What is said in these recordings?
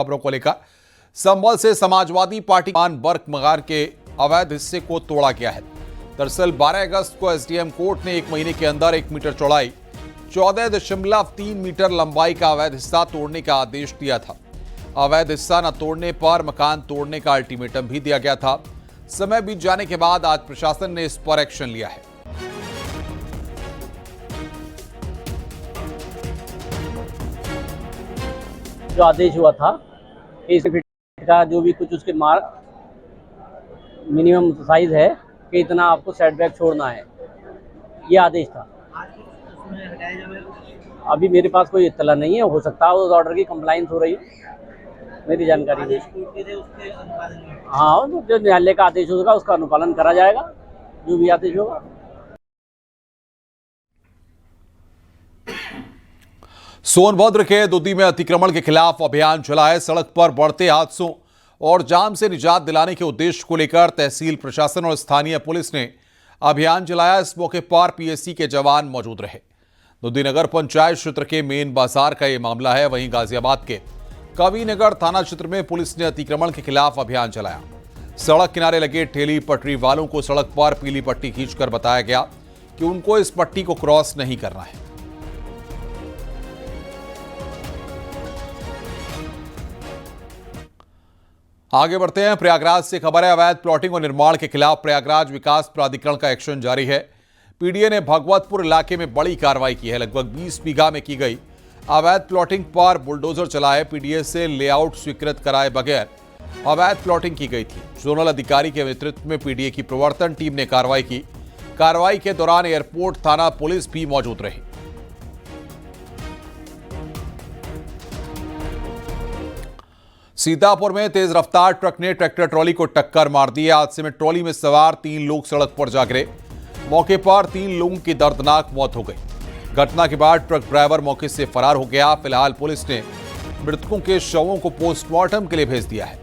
खबरों को लेकर संभल से समाजवादी पार्टी बर्क मगार के अवैध हिस्से को तोड़ा गया है। दरअसल 12 अगस्त को एसडीएम कोर्ट ने 1 महीने के अंदर 1 मीटर चौड़ाई 14.3 मीटर लंबाई का अवैध हिस्सा तोड़ने का आदेश दिया था। अवैध हिस्सा न तोड़ने पर मकान तोड़ने का अल्टीमेटम भी दिया गया था। समय बीत जाने के बाद आज प्रशासन ने इस पर एक्शन लिया है। जो आदेश हुआ था कि इस फीट का जो भी कुछ उसके मार्क मिनिमम साइज है कि इतना आपको सेटबैक छोड़ना है, ये आदेश था। अभी मेरे पास कोई इत्तला नहीं है, हो सकता है उस ऑर्डर की कंप्लाइंस हो रही है, मेरी जानकारी नहीं। हाँ, तो जो न्यायालय का आदेश होगा उसका अनुपालन करा जाएगा, जो भी आदेश होगा। सोनभद्र के दुदी में अतिक्रमण के खिलाफ अभियान चला है। सड़क पर बढ़ते हादसों और जाम से निजात दिलाने के उद्देश्य को लेकर तहसील प्रशासन और स्थानीय पुलिस ने अभियान चलाया। इस मौके पर पीएससी के जवान मौजूद रहे। दुदी नगर पंचायत क्षेत्र के मेन बाजार का यह मामला है। वहीं गाजियाबाद के कविनगर थाना क्षेत्र में पुलिस ने अतिक्रमण के खिलाफ अभियान चलाया। सड़क किनारे लगे ठेली पटरी वालों को सड़क पर पीली पट्टी खींचकर बताया गया कि उनको इस पट्टी को क्रॉस नहीं करना है। आगे बढ़ते हैं। प्रयागराज से खबर है। अवैध प्लॉटिंग और निर्माण के खिलाफ प्रयागराज विकास प्राधिकरण का एक्शन जारी है। पीडीए ने भगवतपुर इलाके में बड़ी कार्रवाई की है। लगभग 20 बीघा में की गई अवैध प्लॉटिंग पर बुलडोजर चलाए। पीडीए से लेआउट स्वीकृत कराए बगैर अवैध प्लॉटिंग की गई थी। जोनल अधिकारी के नेतृत्व में पीडीए की प्रवर्तन टीम ने कार्रवाई की। कार्रवाई के दौरान एयरपोर्ट थाना पुलिस भी मौजूद रही। सीतापुर में तेज रफ्तार ट्रक ने ट्रैक्टर ट्रॉली को टक्कर मार दी। हादसे में ट्रॉली में सवार 3 लोग सड़क पर जा गिरे। मौके पर 3 लोगों की दर्दनाक मौत हो गई। घटना के बाद ट्रक ड्राइवर मौके से फरार हो गया। फिलहाल पुलिस ने मृतकों के शवों को पोस्टमार्टम के लिए भेज दिया है।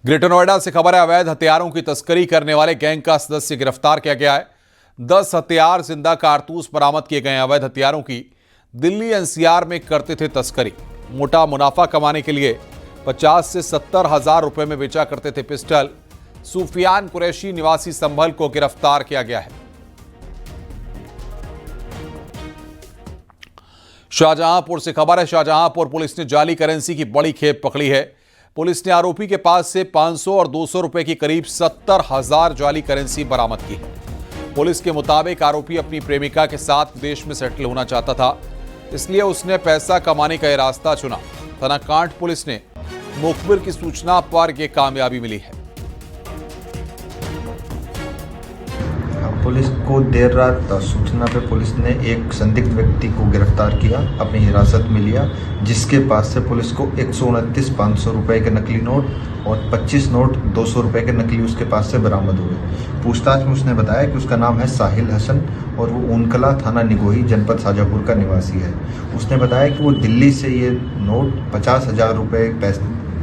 ग्रेटर नोएडा से खबर है। अवैध हथियारों की तस्करी करने वाले गैंग का सदस्य गिरफ्तार किया गया है। 10 हथियार जिंदा कारतूस बरामद किए गए। अवैध हथियारों की दिल्ली एनसीआर में करते थे तस्करी। मोटा मुनाफा कमाने के लिए 50 से 70 हजार रुपए में बेचा करते थे पिस्टल। सुफियान कुरैशी निवासी संभल को गिरफ्तार किया गया है। शाहजहांपुर से खबर है। शाहजहांपुर पुलिस ने जाली करेंसी की बड़ी खेप पकड़ी है। पुलिस ने आरोपी के पास से 500 और 200 रुपए की करीब 70 हजार जाली करेंसी बरामद की है। पुलिस के मुताबिक आरोपी अपनी प्रेमिका के साथ विदेश में सेटल होना चाहता था, इसलिए उसने पैसा कमाने का यह रास्ता चुना। थाना कांट पुलिस ने मुखबिर की सूचना पर यह कामयाबी मिली है। पुलिस को देर रात सूचना पे पुलिस ने एक संदिग्ध व्यक्ति को गिरफ्तार किया, अपनी हिरासत में लिया, जिसके पास से पुलिस को 129 500 रुपए के नकली नोट और 25 नोट 200 रुपए के नकली उसके पास से बरामद हुए। पूछताछ में उसने बताया कि उसका नाम है साहिल हसन और वो ऊनकला थाना निगोही जनपद शाजापुर का निवासी है। उसने बताया कि वो दिल्ली से ये नोट 50,000 रुपये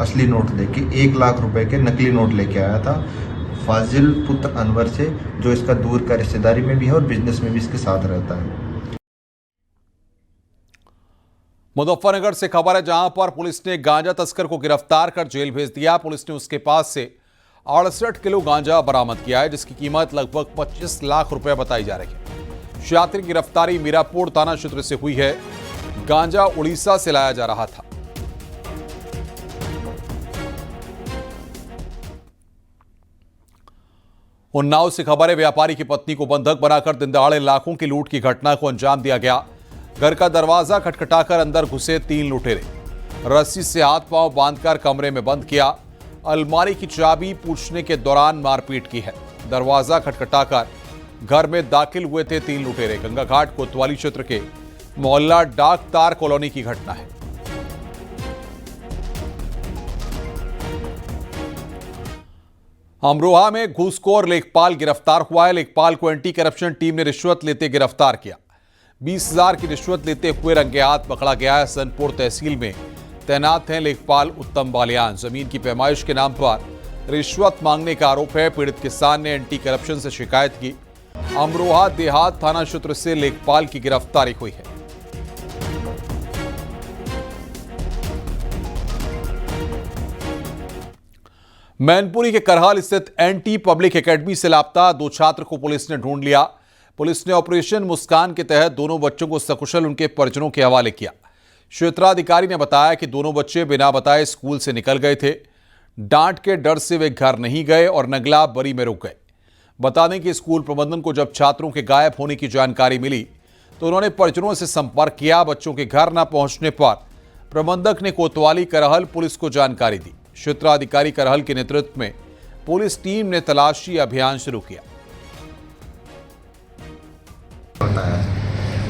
असली नोट देके 1 लाख रुपए के नकली नोट लेके आया था फाजिल पुत्र अनवर से, जो इसका दूर का रिश्तेदारी में भी है और बिजनेस में भी इसके साथ रहता है। मुजफ्फरनगर से खबर है, जहां पर पुलिस ने गांजा तस्कर को गिरफ्तार कर जेल भेज दिया। पुलिस ने उसके पास से 68 किलो गांजा बरामद किया है, जिसकी कीमत लगभग 25 लाख रुपए बताई जा रही है। शातिर की गिरफ्तारी मीरापुर थाना क्षेत्र से हुई है। गांजा उड़ीसा से लाया जा रहा था। उन्नाव से खबर है। व्यापारी की पत्नी को बंधक बनाकर दिन दहाड़े लाखों की लूट की घटना को अंजाम दिया गया। घर का दरवाजा खटखटाकर अंदर घुसे 3 लुटेरे। रस्सी से हाथ पांव बांधकर कमरे में बंद किया। अलमारी की चाबी पूछने के दौरान मारपीट की है। दरवाजा खटखटाकर घर में दाखिल हुए थे 3 लुटेरे। गंगा घाट कोतवाली क्षेत्र के मोहल्ला डाक तार कॉलोनी की घटना है। अमरोहा में घूसखोर लेखपाल गिरफ्तार हुआ है। लेखपाल को एंटी करप्शन टीम ने रिश्वत लेते गिरफ्तार किया। 20,000 की रिश्वत लेते हुए रंगे हाथ पकड़ा गया है। सनपुर तहसील में तैनात हैं लेखपाल उत्तम बालियान। जमीन की पैमाइश के नाम पर रिश्वत मांगने का आरोप है। पीड़ित किसान ने एंटी करप्शन से शिकायत की। अमरोहा देहात थाना क्षेत्र से लेखपाल की गिरफ्तारी हुई है। मैनपुरी के करहाल स्थित एनटी पब्लिक एकेडमी से लापता 2 छात्र को पुलिस ने ढूंढ लिया। पुलिस ने ऑपरेशन मुस्कान के तहत दोनों बच्चों को सकुशल उनके परिजनों के हवाले किया। क्षेत्राधिकारी ने बताया कि दोनों बच्चे बिना बताए स्कूल से निकल गए थे। डांट के डर से वे घर नहीं गए और नगला बरी में रुक गए। बता दें कि स्कूल प्रबंधन को जब छात्रों के गायब होने की जानकारी मिली तो उन्होंने परिजनों से संपर्क किया। बच्चों के घर न पहुंचने पर प्रबंधक ने कोतवाली करहल पुलिस को जानकारी दी। क्षेत्राधिकारी करहल के नेतृत्व में पुलिस टीम ने तलाशी अभियान शुरू किया।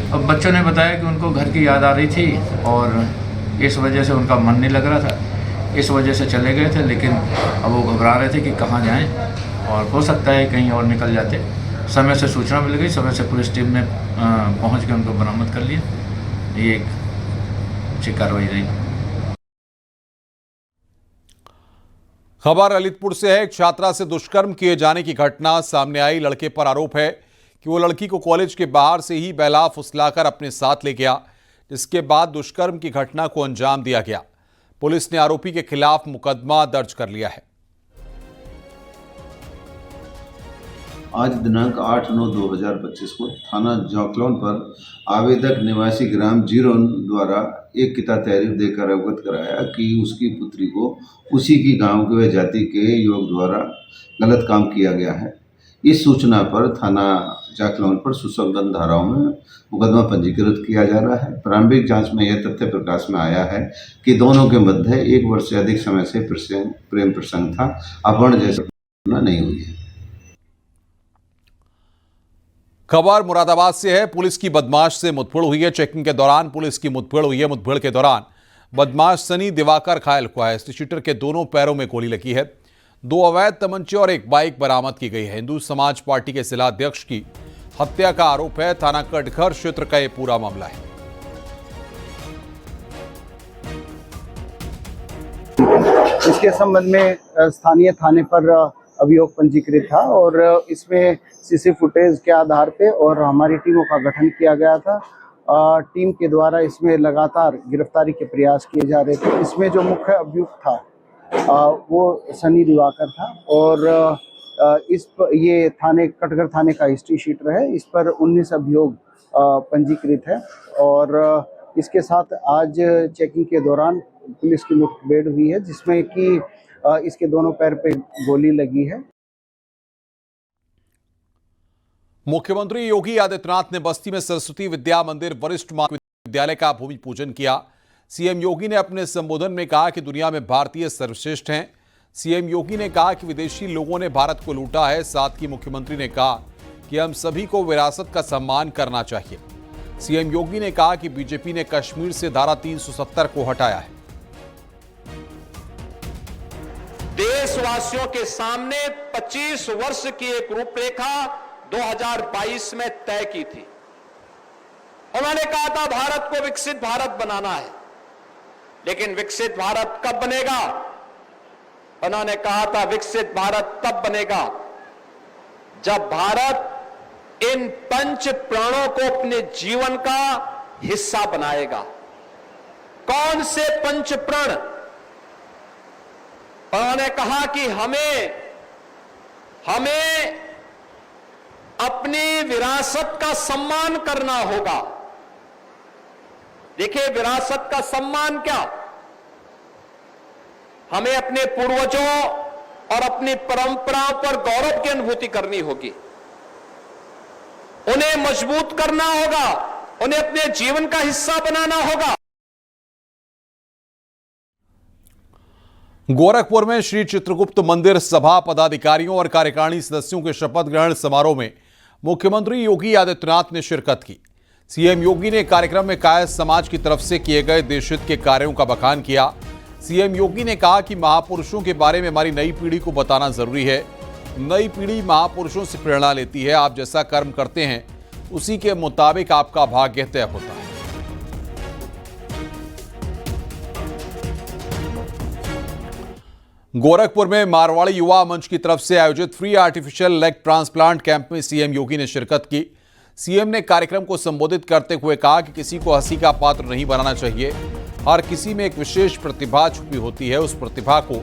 अब बच्चों ने बताया कि उनको घर की याद आ रही थी और इस वजह से उनका मन नहीं लग रहा था, इस वजह से चले गए थे। लेकिन अब वो घबरा रहे थे कि कहाँ जाएं और हो सकता है कहीं और निकल जाते। समय से सूचना मिल गई, समय से पुलिस टीम ने पहुंच के उनको बरामद कर लिया। ये एक अच्छी कार्रवाई रही। खबर ललितपुर से है। एक छात्रा से दुष्कर्म किए जाने की घटना सामने आई। लड़के पर आरोप है कि वो लड़की को कॉलेज के बाहर से ही बहला फुसलाकर अपने साथ ले गया, जिसके बाद दुष्कर्म की घटना को अंजाम दिया गया। पुलिस ने आरोपी के खिलाफ मुकदमा दर्ज कर लिया है। आज दिनांक 8/9/2025 को थाना जौकलौन पर आवेदक निवासी ग्राम जीरोन द्वारा एक किता तहरीर देकर अवगत कराया कि उसकी पुत्री को उसी की गांव के जाति के युवक द्वारा गलत काम किया गया है। इस सूचना पर थाना जाकलौन पर सुसंगत धाराओं में मुकदमा पंजीकृत किया जा रहा है। प्रारंभिक जांच में यह तथ्य प्रकाश में आया है कि दोनों के मध्य 1 वर्ष से अधिक समय से प्रेम प्रसंग था। अपहरण जैसी घटना नहीं हुई है। खबर मुरादाबाद से है। पुलिस की बदमाश से मुठभेड़ हुई है। चेकिंग के दौरान पुलिस की मुठभेड़ हुई है। मुठभेड़ के दौरान बदमाश सनी दिवाकर घायल हुआ है। शूटर के दोनों पैरों में गोली लगी है। 2 अवैध तमंचे और एक बाइक बरामद की गई है। हिंदू समाज पार्टी के जिला अध्यक्ष की हत्या का आरोप है। थाना कटघर क्षेत्र का यह पूरा मामला है। इसके संबंध में स्थानीय थाने पर अभियोग पंजीकृत था और इसमें सीसी फुटेज के आधार पे और हमारी टीमों का गठन किया गया था। टीम के द्वारा इसमें लगातार गिरफ्तारी के प्रयास किए जा रहे थे। इसमें जो मुख्य अभियुक्त था वो सनी दिवाकर था और ये कटघर थाने का हिस्ट्री शीटर है। इस पर 19 अभियोग पंजीकृत है और इसके साथ आज चेकिंग के दौरान पुलिस की मुठभेड़ हुई है, जिसमें कि इसके दोनों पैर पे गोली लगी है। मुख्यमंत्री योगी आदित्यनाथ ने बस्ती में सरस्वती विद्या मंदिर वरिष्ठ माध्यमिक विद्यालय का भूमि पूजन किया। सीएम योगी ने अपने संबोधन में कहा कि दुनिया में भारतीय सर्वश्रेष्ठ हैं। सीएम योगी ने कहा कि विदेशी लोगों ने भारत को लूटा है। साथ ही मुख्यमंत्री ने कहा कि हम सभी को विरासत का सम्मान करना चाहिए। सीएम योगी ने कहा कि बीजेपी ने कश्मीर से धारा 370 को हटाया है। देशवासियों के सामने 25 वर्ष की एक रूपरेखा 2022 में तय की थी। उन्होंने कहा था भारत को विकसित भारत बनाना है, लेकिन विकसित भारत कब बनेगा? उन्होंने कहा था विकसित भारत तब बनेगा जब भारत इन 5 प्राणों को अपने जीवन का हिस्सा बनाएगा। कौन से 5 प्रण? उन्होंने कहा कि हमें अपनी विरासत का सम्मान करना होगा। देखिए, विरासत का सम्मान क्या? हमें अपने पूर्वजों और अपनी परंपराओं पर गौरव की अनुभूति करनी होगी, उन्हें मजबूत करना होगा, उन्हें अपने जीवन का हिस्सा बनाना होगा। गोरखपुर में श्री चित्रगुप्त मंदिर सभा पदाधिकारियों और कार्यकारिणी सदस्यों के शपथ ग्रहण समारोह में मुख्यमंत्री योगी आदित्यनाथ ने शिरकत की। सीएम योगी ने कार्यक्रम में कायस्थ समाज की तरफ से किए गए देशहित के कार्यों का बखान किया। सीएम योगी ने कहा कि महापुरुषों के बारे में हमारी नई पीढ़ी को बताना जरूरी है। नई पीढ़ी महापुरुषों से प्रेरणा लेती है। आप जैसा कर्म करते हैं उसी के मुताबिक आपका भाग्य तय होता है। गोरखपुर में मारवाड़ी युवा मंच की तरफ से आयोजित free artificial leg transplant camp में सीएम योगी ने शिरकत की। सीएम ने कार्यक्रम को संबोधित करते हुए कहा कि किसी को हंसी का पात्र नहीं बनाना चाहिए। हर किसी में एक विशेष प्रतिभा छुपी होती है। उस प्रतिभा को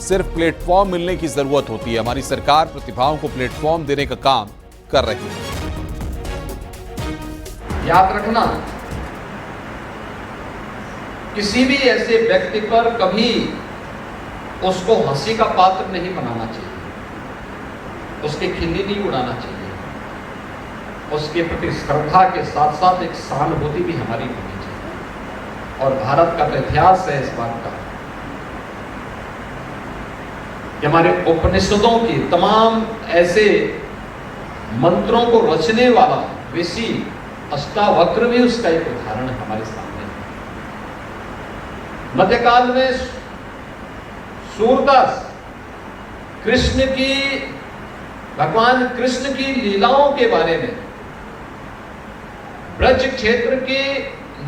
सिर्फ प्लेटफॉर्म मिलने की जरूरत होती है। हमारी सरकार प्रतिभाओं को प्लेटफॉर्म देने का काम कर रही है। याद रखना, किसी भी ऐसे व्यक्ति पर कभी उसको हंसी का पात्र नहीं बनाना चाहिए, उसकी खिल्ली नहीं उड़ाना चाहिए। उसके प्रति श्रद्धा के साथ साथ एक सहानुभूति भी हमारी होनी चाहिए। और भारत का तो इतिहास है इस बात का कि हमारे उपनिषदों की तमाम ऐसे मंत्रों को रचने वाला ऋषि अष्टावक्र भी उसका एक उदाहरण हमारे सामने है। मध्यकाल में सूरदास भगवान कृष्ण की लीलाओं के बारे में, ब्रज क्षेत्र के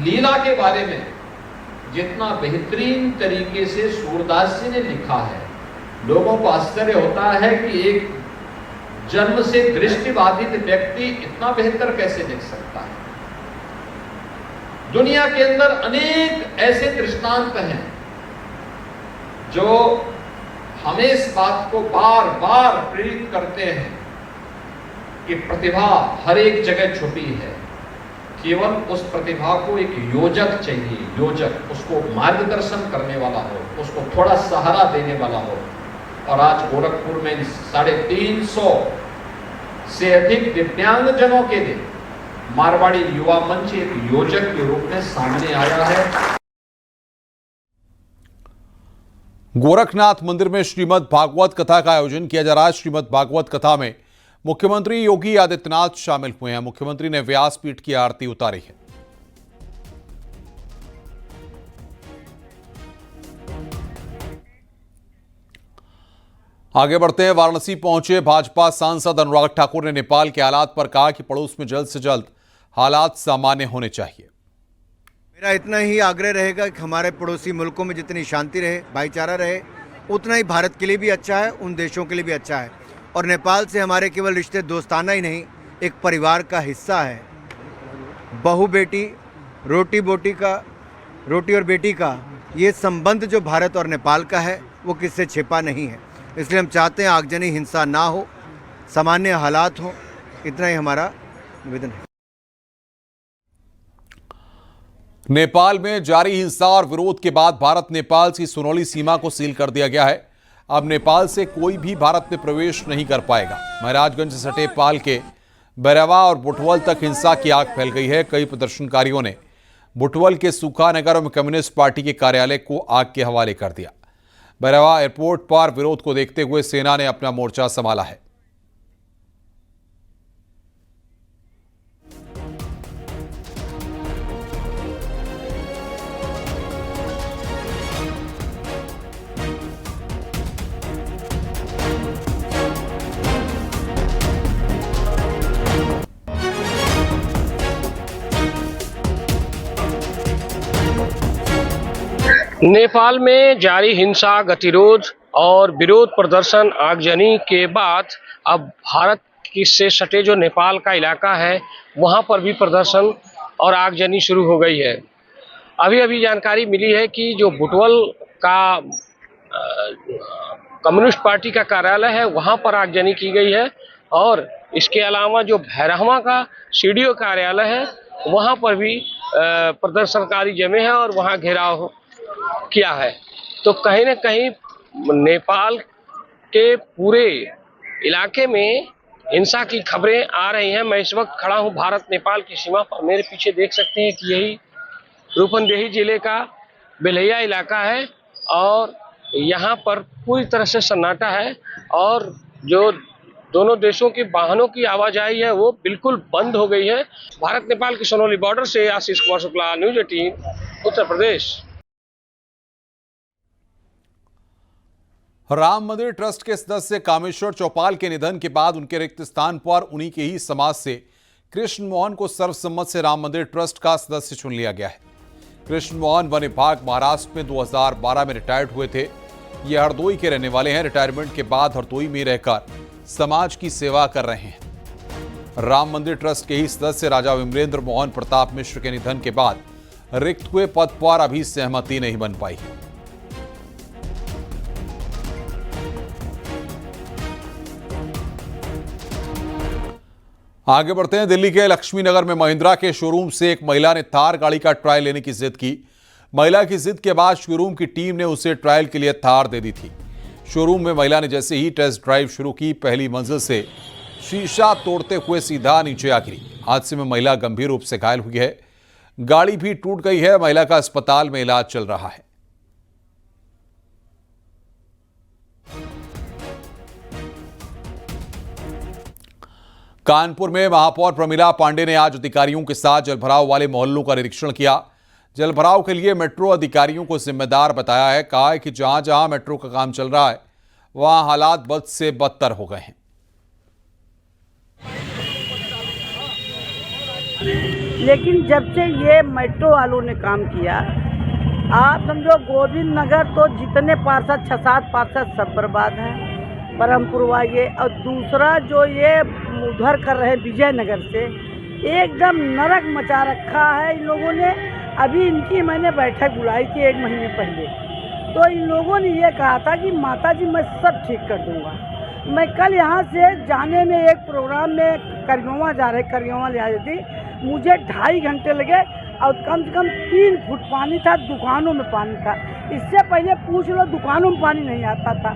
लीला के बारे में जितना बेहतरीन तरीके से सूरदास जी ने लिखा है, लोगों को आश्चर्य होता है कि एक जन्म से दृष्टिबाधित व्यक्ति इतना बेहतर कैसे लिख सकता है। दुनिया के अंदर अनेक ऐसे दृष्टांत हैं जो हमें इस बात को बार बार प्रेरित करते हैं कि प्रतिभा हर एक जगह छुपी है। केवल उस प्रतिभा को एक योजक चाहिए, योजक उसको मार्गदर्शन करने वाला हो, उसको थोड़ा सहारा देने वाला हो। और आज गोरखपुर में 350 से अधिक दिव्यांगजनों के लिए मारवाड़ी युवा मंच एक योजक के रूप में सामने आया है। गोरखनाथ मंदिर में श्रीमद् भागवत कथा का आयोजन किया जा रहा है। श्रीमद् भागवत कथा में मुख्यमंत्री योगी आदित्यनाथ शामिल हुए हैं। मुख्यमंत्री ने व्यासपीठ की आरती उतारी है। आगे बढ़ते हैं। वाराणसी पहुंचे भाजपा सांसद अनुराग ठाकुर ने नेपाल के हालात पर कहा कि पड़ोस में जल्द से जल्द हालात सामान्य होने चाहिए। मेरा इतना ही आग्रह रहेगा कि हमारे पड़ोसी मुल्कों में जितनी शांति रहे, भाईचारा रहे, उतना ही भारत के लिए भी अच्छा है, उन देशों के लिए भी अच्छा है। और नेपाल से हमारे केवल रिश्ते दोस्ताना ही नहीं, एक परिवार का हिस्सा है। बहू बेटी, रोटी और बेटी का ये संबंध जो भारत और नेपाल का है वो किससे छिपा नहीं है। इसलिए हम चाहते हैं आगजनी हिंसा ना हो, सामान्य हालात हो, इतना ही हमारा निवेदन है। नेपाल में जारी हिंसा और विरोध के बाद भारत नेपाल की सुनौली सीमा को सील कर दिया गया है। अब नेपाल से कोई भी भारत में प्रवेश नहीं कर पाएगा। महाराजगंज से सटे पाल के बैरवा और बुटवल तक हिंसा की आग फैल गई है। कई प्रदर्शनकारियों ने बुटवल के सुखानगर में कम्युनिस्ट पार्टी के कार्यालय को आग के हवाले कर दिया। बैरवा एयरपोर्ट पर विरोध को देखते हुए सेना ने अपना मोर्चा संभाला है। नेपाल में जारी हिंसा, गतिरोध और विरोध प्रदर्शन, आगजनी के बाद अब भारत से सटे जो नेपाल का इलाका है वहां पर भी प्रदर्शन और आगजनी शुरू हो गई है। अभी जानकारी मिली है कि जो बुटवल का कम्युनिस्ट पार्टी का कार्यालय है वहां पर आगजनी की गई है। और इसके अलावा जो भैरहवा का सीडीओ कार्यालय है वहां पर भी प्रदर्शनकारी जमे हैं और वहां घेराव किया है। तो कहीं न कहीं नेपाल के पूरे इलाके में हिंसा की खबरें आ रही हैं। मैं इस वक्त खड़ा हूं भारत नेपाल की सीमा पर। मेरे पीछे देख सकते हैं कि यही रूपन्देही जिले का बेलैया इलाका है और यहाँ पर पूरी तरह से सन्नाटा है और जो दोनों देशों के वाहनों की आवाजाही है वो बिल्कुल बंद हो गई है। भारत नेपाल की सोनौली बॉर्डर से आशीष कुमार शुक्ला, न्यूज 18, उत्तर प्रदेश। राम मंदिर ट्रस्ट के सदस्य कामेश्वर चौपाल के निधन के बाद उनके रिक्त स्थान पर उन्हीं के ही समाज से कृष्ण मोहन को सर्वसम्मत से राम मंदिर ट्रस्ट का सदस्य चुन लिया गया है। कृष्ण मोहन वन विभाग महाराष्ट्र में 2012 में रिटायर्ड हुए थे। ये हरदोई के रहने वाले हैं। रिटायरमेंट के बाद हरदोई में रहकर समाज की सेवा कर रहे हैं। राम मंदिर ट्रस्ट के ही सदस्य राजा विमलेंद्र मोहन प्रताप मिश्र के निधन के बाद रिक्त हुए पद पर अभी सहमति नहीं बन पाई है। आगे बढ़ते हैं। दिल्ली के लक्ष्मीनगर में महिंद्रा के शोरूम से एक महिला ने थार गाड़ी का ट्रायल लेने की जिद की। महिला की जिद के बाद शोरूम की टीम ने उसे ट्रायल के लिए थार दे दी थी। शोरूम में महिला ने जैसे ही टेस्ट ड्राइव शुरू की, पहली मंजिल से शीशा तोड़ते हुए सीधा नीचे आ गिरी। हादसे में महिला गंभीर रूप से घायल हुई है। गाड़ी भी टूट गई है। महिला का अस्पताल में इलाज चल रहा है। कानपुर में महापौर प्रमिला पांडे ने आज अधिकारियों के साथ जलभराव वाले मोहल्लों का निरीक्षण किया। जलभराव के लिए मेट्रो अधिकारियों को जिम्मेदार बताया है। कहा है कि जहां जहां मेट्रो का काम चल रहा है वहां हालात बद से बदतर हो गए हैं। लेकिन जब से ये मेट्रो वालों ने काम किया, आप समझो गोविंद नगर तो जितने पार्षद 6-7 पार्षद सब बर्बाद हैं, परमपुरवा ये, और दूसरा जो ये उधर कर रहे विजयनगर से एकदम नरक मचा रखा है इन लोगों ने। अभी इनकी मैंने बैठक बुलाई थी 1 महीने पहले, तो इन लोगों ने ये कहा था कि माताजी मैं सब ठीक कर दूंगा। मैं कल यहाँ से जाने में एक प्रोग्राम में करियवा ले आई थी, मुझे 2.5 घंटे लगे और कम से कम 3 फुट पानी था, दुकानों में पानी था। इससे पहले पूछ लो दुकानों में पानी नहीं आता था।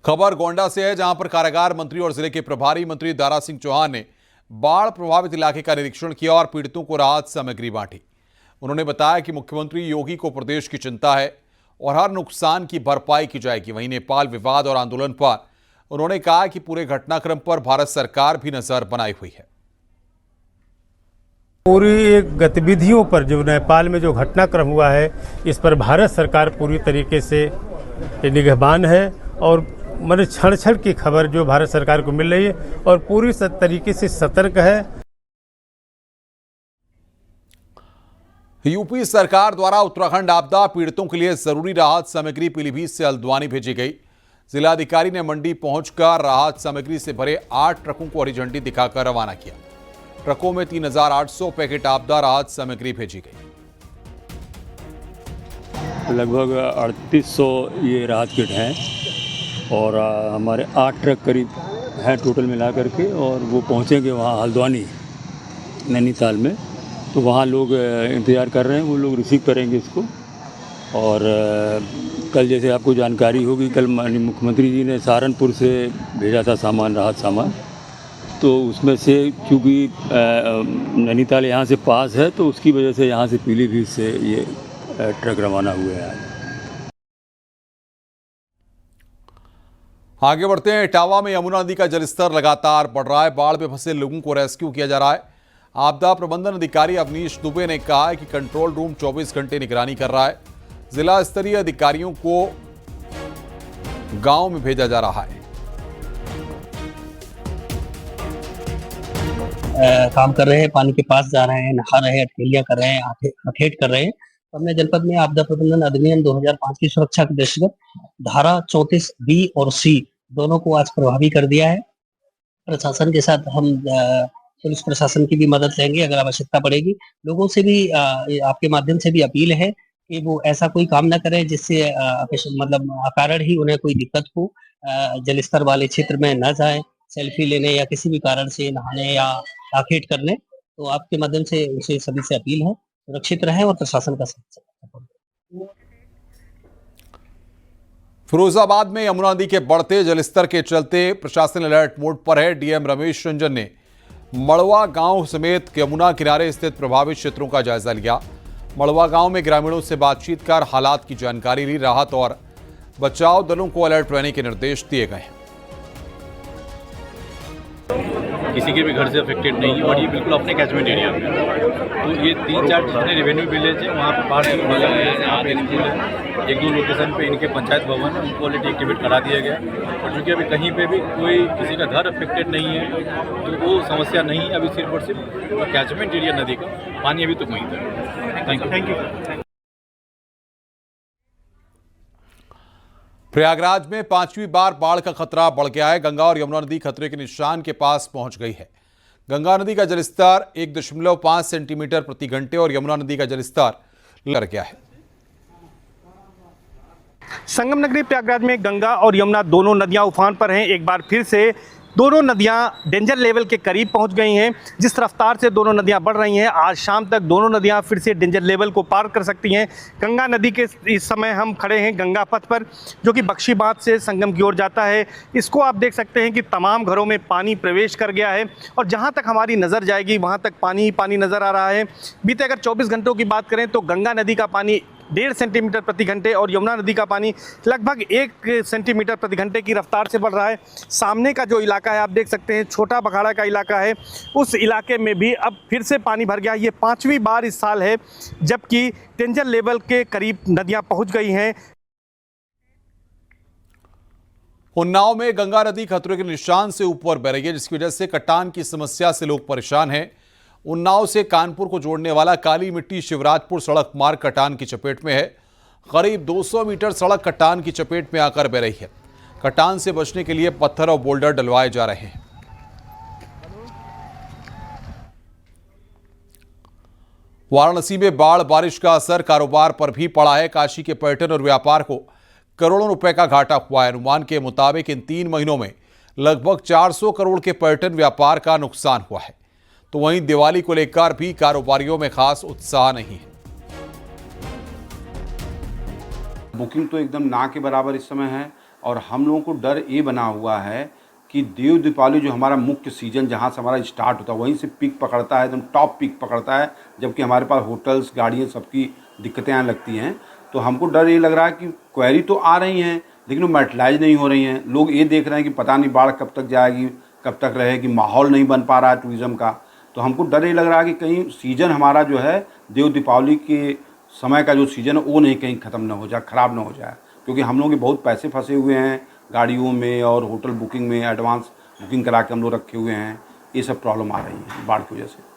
खबर गोंडा से है, जहां पर कारागार मंत्री और जिले के प्रभारी मंत्री दारा सिंह चौहान ने बाढ़ प्रभावित इलाके का निरीक्षण किया और पीड़ितों को राहत सामग्री बांटी। उन्होंने बताया कि मुख्यमंत्री योगी को प्रदेश की चिंता है और हर नुकसान की भरपाई की जाएगी। वहीं नेपाल विवाद और आंदोलन पर उन्होंने कहा कि पूरे घटनाक्रम पर भारत सरकार भी नजर बनाई हुई है। पूरी गतिविधियों पर जो नेपाल में जो घटनाक्रम हुआ है, इस पर भारत सरकार पूरी तरीके से निगहबान है और मतलब क्षण क्षण की खबर जो भारत सरकार को मिल रही है और पूरी तरीके से सतर्क है। यूपी सरकार द्वारा उत्तराखंड आपदा पीड़ितों के लिए जरूरी राहत सामग्री पीलीभीत से हल्द्वानी भेजी गई। जिलाधिकारी ने मंडी पहुंचकर राहत सामग्री से भरे 8 ट्रकों को हरी झंडी दिखाकर रवाना किया। ट्रकों में 3800 पैकेट आपदा राहत सामग्री भेजी गई। लगभग 3800 ये राहत किट हैं और हमारे 8 ट्रक करीब हैं टोटल मिला करके, और वो पहुंचेंगे वहाँ हल्द्वानी नैनीताल में। तो वहाँ लोग इंतज़ार कर रहे हैं, वो लोग रिसीव करेंगे इसको। और कल जैसे आपको जानकारी होगी, कल माननीय मुख्यमंत्री जी ने सहारनपुर से भेजा था सामान, राहत सामान। तो उसमें से चूँकि नैनीताल यहाँ से पास है, तो उसकी वजह से यहाँ से पीलीभीत से ये ट्रक रवाना हुए हैं। आगे बढ़ते हैं। इटावा में यमुना नदी का जलस्तर लगातार बढ़ रहा है। बाढ़ में फंसे लोगों को रेस्क्यू किया जा रहा है। आपदा प्रबंधन अधिकारी अवनीश दुबे ने कहा है कि कंट्रोल रूम 24 घंटे निगरानी कर रहा है। जिला स्तरीय अधिकारियों को गांव में भेजा जा रहा है। काम कर रहे हैं, पानी के पास जा रहे हैं, नहा रहे हैं, अटकेलियां कर रहे हैं, हथेट कर रहे हैं। हमने जनपद में आपदा प्रबंधन अधिनियम 2005 की सुरक्षा के दृष्टिगत धारा 34 बी और सी दोनों को आज प्रभावी कर दिया है। प्रशासन के साथ हम पुलिस प्रशासन की भी मदद लेंगे अगर आवश्यकता पड़ेगी। लोगों से भी आपके माध्यम से भी अपील है कि वो ऐसा कोई काम न करें जिससे मतलब अकारण ही उन्हें कोई दिक्कत हो। जलस्तर वाले क्षेत्र में न जाएं, सेल्फी लेने या किसी भी कारण से नहाने या आखेट करने। तो आपके माध्यम से उसे सभी से अपील है, सुरक्षित रहें और प्रशासन का साथ। फिरोजाबाद में यमुना नदी के बढ़ते जलस्तर के चलते प्रशासन अलर्ट मोड पर है। डीएम रमेश रंजन ने मड़वा गांव समेत यमुना किनारे स्थित प्रभावित क्षेत्रों का जायजा लिया। मड़वा गांव में ग्रामीणों से बातचीत कर हालात की जानकारी ली। राहत और बचाव दलों को अलर्ट रहने के निर्देश दिए गए हैं। किसी के भी घर से अफेक्टेड नहीं है और ये बिल्कुल अपने कैचमेंट एरिया में। तो ये 3-4 जितने रेवेन्यू विलेज है वहाँ पर बाढ़ शुरू हो गया है। यहाँ पे स्कूल है, 1-2 लोकेशन पे इनके पंचायत भवन है, उनको ऑलरेडी एक्टिवेट करा दिया गया। और चूँकि अभी कहीं पे भी कोई किसी का घर अफेक्टेड नहीं है तो वो समस्या नहीं है। अभी सिर्फ और सिर्फ कैचमेंट एरिया नदी का पानी अभी तक वहीं था। Thank you. प्रयागराज में 5वीं बार बाढ़ का खतरा बढ़ गया है। गंगा और यमुना नदी खतरे के निशान के पास पहुंच गई है। गंगा नदी का जलस्तर 1.5 सेंटीमीटर प्रति घंटे और यमुना नदी का जलस्तर लड़ गया है। संगम नगरी प्रयागराज में गंगा और यमुना दोनों नदियां उफान पर हैं। एक बार फिर से दोनों नदियां डेंजर लेवल के करीब पहुंच गई हैं। जिस रफ्तार से दोनों नदियां बढ़ रही हैं, आज शाम तक दोनों नदियां फिर से डेंजर लेवल को पार कर सकती हैं। गंगा नदी के इस समय हम खड़े हैं गंगा पथ पर, जो कि बख्शी बांध से संगम की ओर जाता है। इसको आप देख सकते हैं कि तमाम घरों में पानी प्रवेश कर गया है और जहाँ तक हमारी नज़र जाएगी वहाँ तक पानी ही पानी नज़र आ रहा है। बीते अगर 24 घंटों की बात करें तो गंगा नदी का पानी 1.5 सेंटीमीटर प्रति घंटे और यमुना नदी का पानी लगभग 1 सेंटीमीटर प्रति घंटे की रफ्तार से बढ़ रहा है। सामने का जो इलाका है आप देख सकते हैं, छोटा बखाड़ा का इलाका है, उस इलाके में भी अब फिर से पानी भर गया। ये 5वीं बार इस साल है जबकि डेंजर लेवल के करीब नदियां पहुंच गई हैं। उन्नाव में गंगा नदी खतरे के निशान से ऊपर बह रही है, जिसकी वजह से कटान की समस्या से लोग परेशान हैं। उन्नाव से कानपुर को जोड़ने वाला काली मिट्टी शिवराजपुर सड़क मार्ग कटान की चपेट में है। करीब 200 मीटर सड़क कटान की चपेट में आकर बह रही है। कटान से बचने के लिए पत्थर और बोल्डर डलवाए जा रहे हैं। वाराणसी में बाढ़ बारिश का असर कारोबार पर भी पड़ा है। काशी के पर्यटन और व्यापार को करोड़ों रुपए का घाटा हुआ है। अनुमान के मुताबिक इन 3 महीनों में लगभग 400 करोड़ के पर्यटन व्यापार का नुकसान हुआ है। तो वहीं दिवाली को लेकर भी कारोबारियों में खास उत्साह नहीं है। बुकिंग तो एकदम ना के बराबर इस समय है और हम लोगों को डर ये बना हुआ है कि देव दीपावली जो हमारा मुख्य सीजन जहाँ से हमारा स्टार्ट होता है वहीं से पीक पकड़ता है, एकदम टॉप पीक पकड़ता है, जबकि हमारे पास होटल्स, गाड़ियाँ, सबकी दिक्कतें आने लगती हैं। तो हमको डर ये लग रहा है कि क्वेरी तो आ रही हैं लेकिन वो मैटलाइज नहीं हो रही हैं। लोग ये देख रहे हैं कि पता नहीं बाढ़ कब तक जाएगी, कब तक रहेगी, माहौल नहीं बन पा रहा है टूरिज़्म का। तो हमको डर ये लग रहा है कि कहीं सीजन हमारा जो है देव दीपावली के समय का जो सीजन है वो नहीं कहीं ख़त्म ना हो जाए, ख़राब ना हो जाए, क्योंकि हम लोग के बहुत पैसे फंसे हुए हैं गाड़ियों में और होटल बुकिंग में, एडवांस बुकिंग करा के हम लोग रखे हुए हैं। ये सब प्रॉब्लम आ रही है बाढ़ की वजह से।